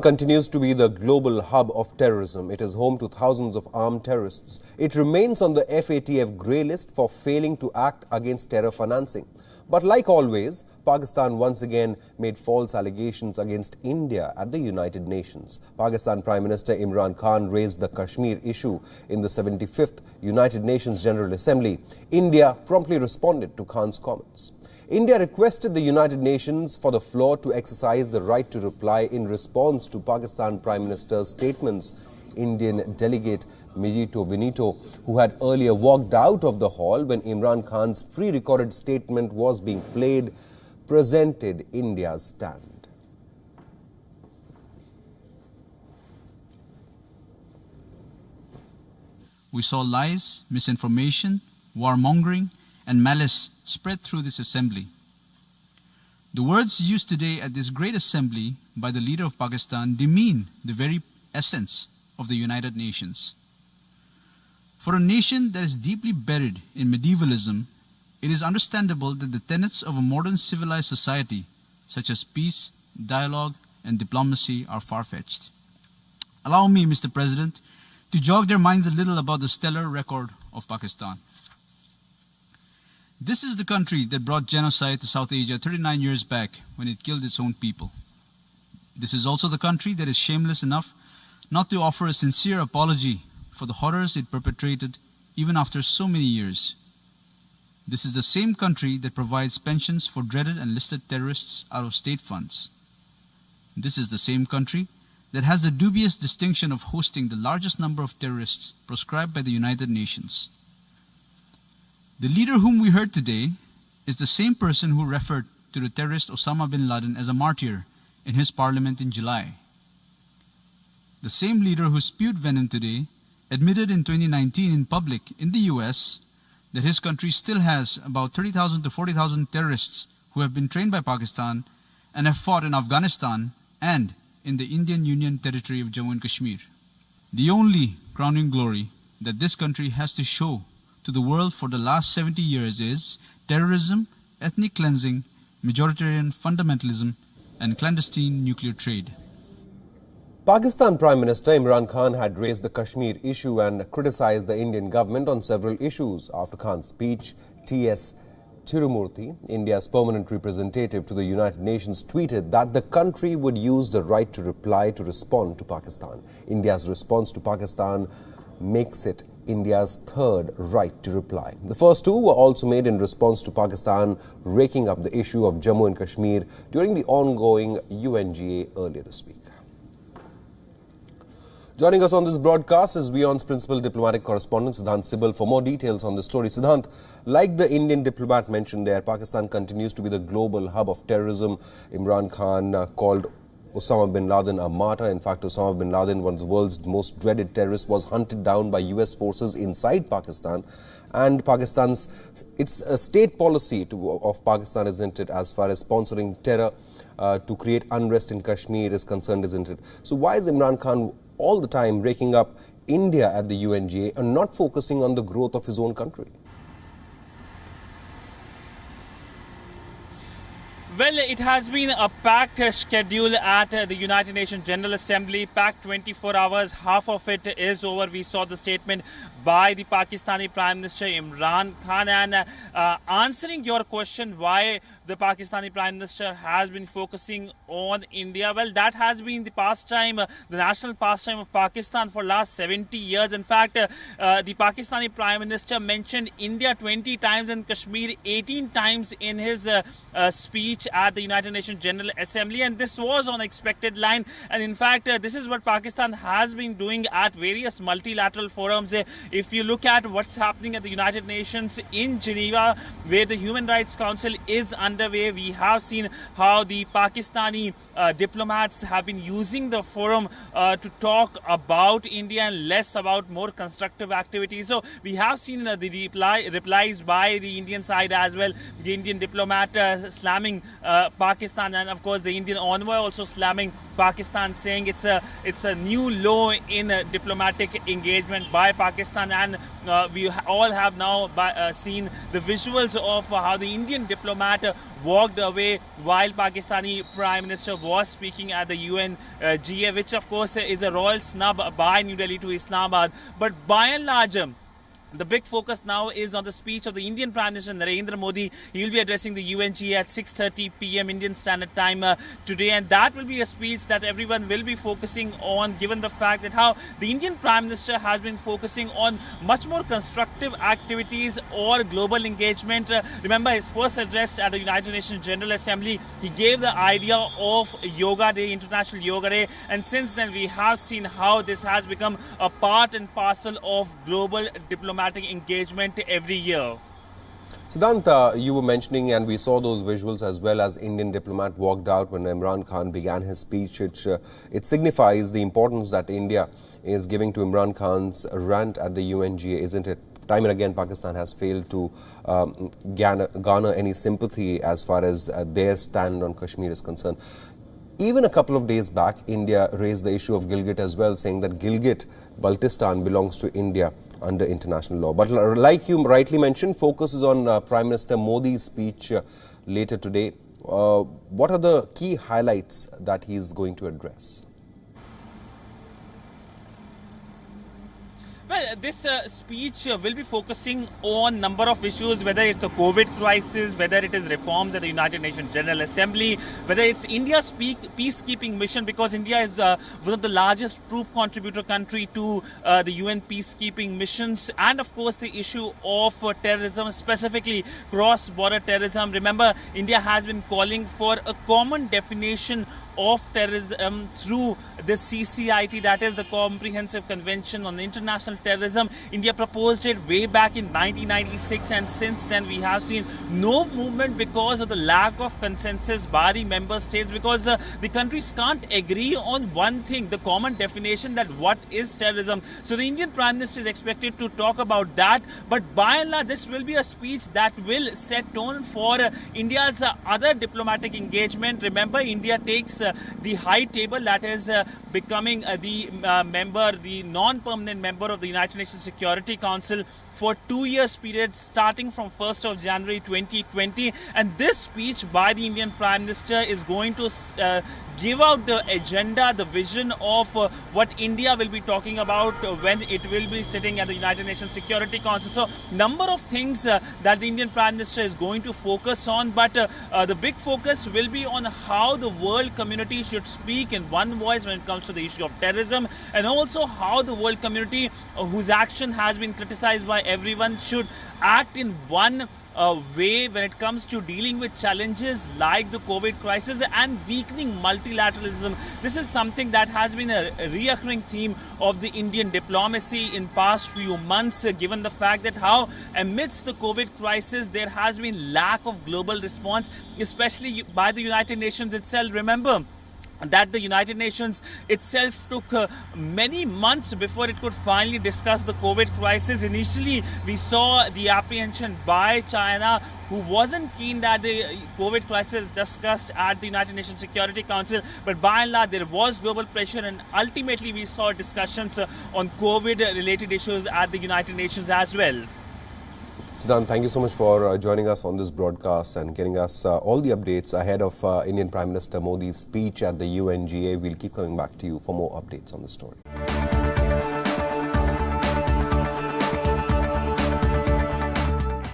Continues to be the global hub of terrorism. It is home to thousands of armed terrorists. It remains on the FATF grey list for failing to act against terror financing. But like always, Pakistan once again made false allegations against India at the United Nations. Pakistan Prime Minister Imran Khan raised the Kashmir issue in the 75th United Nations General Assembly. India promptly responded to Khan's comments. India requested the United Nations for the floor to exercise the right to reply in response to Pakistan Prime Minister's statements. Indian delegate Mijito Vinito, who had earlier walked out of the hall when Imran Khan's pre-recorded statement was being played, presented India's stand. We saw lies, misinformation, warmongering, and malice spread through this assembly. The words used today at this great assembly by the leader of Pakistan demean the very essence of the United Nations. For a nation that is deeply buried in medievalism, it is understandable that the tenets of a modern civilized society, such as peace, dialogue, and diplomacy, are far-fetched. Allow me, Mr. President, to jog their minds a little about the stellar record of Pakistan. This is the country that brought genocide to South Asia 39 years back when it killed its own people. This is also the country that is shameless enough not to offer a sincere apology for the horrors it perpetrated even after so many years. This is the same country that provides pensions for dreaded and listed terrorists out of state funds. This is the same country that has the dubious distinction of hosting the largest number of terrorists proscribed by the United Nations. The leader whom we heard today is the same person who referred to the terrorist Osama bin Laden as a martyr in his parliament in July. The same leader who spewed venom today admitted in 2019 in public in the US that his country still has about 30,000 to 40,000 terrorists who have been trained by Pakistan and have fought in Afghanistan and in the Indian Union territory of Jammu and Kashmir. The only crowning glory that this country has to show to the world for the last 70 years is terrorism, ethnic cleansing, majoritarian fundamentalism, and clandestine nuclear trade. Pakistan Prime Minister Imran Khan had raised the Kashmir issue and criticized the Indian government on several issues. After Khan's speech, T.S. Tirumurthy, India's permanent representative to the United Nations, tweeted that the country would use the right to reply to respond to Pakistan. India's response to Pakistan makes it India's third right to reply. The first two were also made in response to Pakistan raking up the issue of Jammu and Kashmir during the ongoing UNGA earlier this week. Joining us on this broadcast is WION's principal diplomatic correspondent Siddhant Sibal for more details on this story. Siddhant, like the Indian diplomat mentioned there, Pakistan continues to be the global hub of terrorism. Imran Khan called Osama bin Laden a martyr. In fact, Osama bin Laden, one of the world's most dreaded terrorists, was hunted down by US forces inside Pakistan. And it's a state policy of Pakistan, isn't it, as far as sponsoring terror to create unrest in Kashmir is concerned, isn't it? So why is Imran Khan all the time raking up India at the UNGA and not focusing on the growth of his own country? Well, it has been a packed schedule at the United Nations General Assembly, packed 24 hours. Half of it is over. We saw the statement by the Pakistani Prime Minister Imran Khan. And answering your question why the Pakistani Prime Minister has been focusing on India, well, that has been the pastime, the national pastime of Pakistan for last 70 years. In fact, the Pakistani Prime Minister mentioned India 20 times and Kashmir 18 times in his speech at the United Nations General Assembly, and this was on expected line. And in fact, this is what Pakistan has been doing at various multilateral forums. If you look at what's happening at the United Nations in Geneva, where the Human Rights Council is underway, we have seen how the Pakistani diplomats have been using the forum to talk about India and less about more constructive activities. So we have seen the replies by the Indian side as well. The Indian diplomat slamming Pakistan, and of course the Indian envoy also slamming Pakistan, saying it's a new low in diplomatic engagement by Pakistan. And we all have now seen the visuals of how the Indian diplomat walked away while Pakistani Prime Minister was speaking at the UNGA, which of course is a royal snub by New Delhi to Islamabad. But by and large, the big focus now is on the speech of the Indian Prime Minister Narendra Modi. He will be addressing the UNGA at 6:30 p.m. Indian Standard Time today, and that will be a speech that everyone will be focusing on, given the fact that how the Indian Prime Minister has been focusing on much more constructive activities or global engagement. Remember his first address at the United Nations General Assembly, he gave the idea of Yoga Day, International Yoga Day, and since then we have seen how this has become a part and parcel of global diplomatic engagement every year. Siddhant, you were mentioning, and we saw those visuals as well, as Indian diplomat walked out when Imran Khan began his speech. It signifies the importance that India is giving to Imran Khan's rant at the UNGA, isn't it? Time and again, Pakistan has failed to garner any sympathy as far as their stand on Kashmir is concerned. Even a couple of days back, India raised the issue of Gilgit as well, saying that Gilgit-Baltistan belongs to India under international law. But like you rightly mentioned, focus is on Prime Minister Modi's speech later today. What are the key highlights that he is going to address? Well, this speech will be focusing on number of issues, whether it's the COVID crisis, whether it is reforms at the United Nations General Assembly, whether it's India's peacekeeping mission, because India is one of the largest troop contributor country to the UN peacekeeping missions, and of course the issue of terrorism, specifically cross-border terrorism. Remember, India has been calling for a common definition of terrorism through the CCIT, that is the Comprehensive Convention on International Terrorism. India proposed it way back in 1996, and since then we have seen no movement because of the lack of consensus by the member states, because the countries can't agree on one thing, the common definition that what is terrorism. So the Indian Prime Minister is expected to talk about that, but by and large this will be a speech that will set tone for India's other diplomatic engagement. Remember, India takes the high table, that is becoming the non-permanent member of the United Nations Security Council for 2 years period starting from 1st of January 2020, and this speech by the Indian Prime Minister is going to give out the agenda, the vision of what India will be talking about when it will be sitting at the United Nations Security Council. So number of things that the Indian Prime Minister is going to focus on, but the big focus will be on how the world community should speak in one voice when it comes to the issue of terrorism, and also how the world community whose action has been criticized by everyone should act in one way when it comes to dealing with challenges like the COVID crisis and weakening multilateralism. This is something that has been a reoccurring theme of the Indian diplomacy in past few months, given the fact that how amidst the COVID crisis there has been lack of global response, especially by the United Nations itself. Remember that the United Nations itself took many months before it could finally discuss the COVID crisis. Initially, we saw the apprehension by China, who wasn't keen that the COVID crisis discussed at the United Nations Security Council. But by and large, there was global pressure, and ultimately we saw discussions on COVID-related issues at the United Nations as well. Siddhant, thank you so much for joining us on this broadcast and getting us all the updates ahead of Indian Prime Minister Modi's speech at the UNGA. We'll keep coming back to you for more updates on the story.